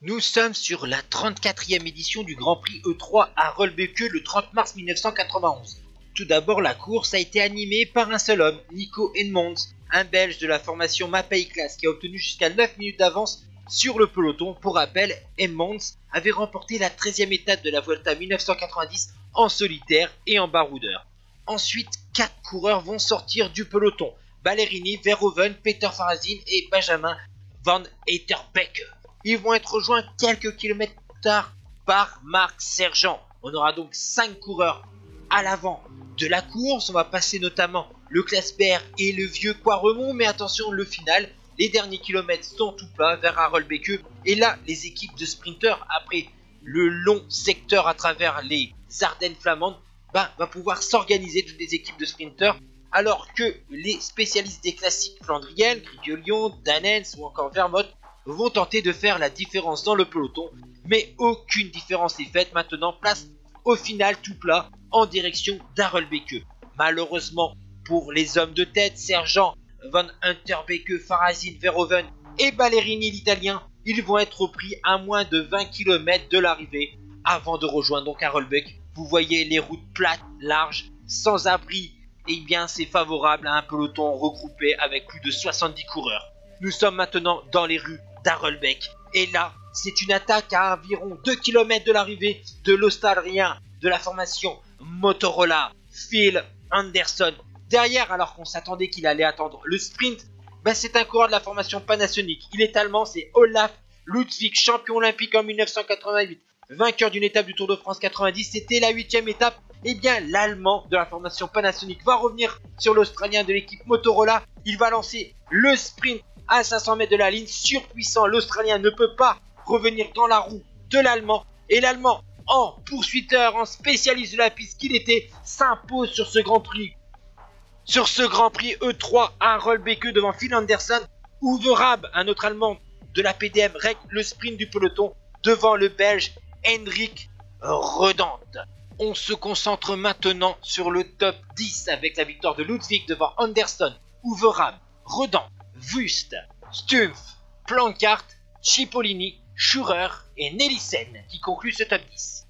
Nous sommes sur la 34e édition du Grand Prix E3 à Rolbeke le 30 mars 1991. Tout d'abord, la course a été animée par un seul homme, Nico Edmonds, un Belge de la formation Mapei Class qui a obtenu jusqu'à 9 minutes d'avance sur le peloton. Pour rappel, Edmonds avait remporté la 13e étape de la Vuelta 1990 en solitaire et en baroudeur. Ensuite, 4 coureurs vont sortir du peloton: Ballerini, Verhoeven, Peter Farazin et Benjamin Van Etterbeek. Ils vont être rejoints quelques kilomètres plus tard par Marc Sergent. On aura donc 5 coureurs à l'avant de la course. On va passer notamment le Klasper et le vieux Quaremont. Mais attention, le final, les derniers kilomètres sont tout plats vers Rolbeke. Et là, les équipes de sprinteurs, après le long secteur à travers les Ardennes flamandes, va pouvoir s'organiser, toutes les équipes de sprinteurs. Alors que les spécialistes des classiques flandriennes, Lyon, Danens ou encore Vermont, vont tenter de faire la différence dans le peloton, mais aucune différence n'est faite. Maintenant, place au final tout plat en direction d'Arolbeke. Malheureusement pour les hommes de tête, Sergent, Van Etterbeek, Farazin, Verhoeven et Ballerini l'italien, ils vont être pris à moins de 20 km de l'arrivée avant de rejoindre donc Arolbeke. Vous voyez les routes plates, larges, sans abri, et bien c'est favorable à un peloton regroupé avec plus de 70 coureurs. Nous sommes maintenant dans les rues d'Arolbeke. Et là, c'est une attaque à environ 2 km de l'arrivée de l'Australien de la formation Motorola, Phil Anderson. Derrière, alors qu'on s'attendait qu'il allait attendre le sprint, c'est un coureur de la formation Panasonic. Il est allemand, c'est Olaf Ludwig, champion olympique en 1988, vainqueur d'une étape du Tour de France 90. C'était la 8e étape. Et bien, l'allemand de la formation Panasonic va revenir sur l'Australien de l'équipe Motorola. Il va lancer le sprint à 500 mètres de la ligne, surpuissant. L'Australien ne peut pas revenir dans la roue de l'Allemand. Et l'Allemand, en poursuiteur, en spécialiste de la piste qu'il était, s'impose sur ce Grand Prix. Sur ce Grand Prix E3 à Rolbeke devant Phil Anderson. Uwe Raab, un autre Allemand de la PDM, règle le sprint du peloton devant le Belge Hendrik Redant. On se concentre maintenant sur le top 10 avec la victoire de Ludwig devant Anderson, Uwe Raab, Redant, Wüst, Stumpf, Plancart, Cipollini, Schurer et Nelissen qui concluent ce top 10.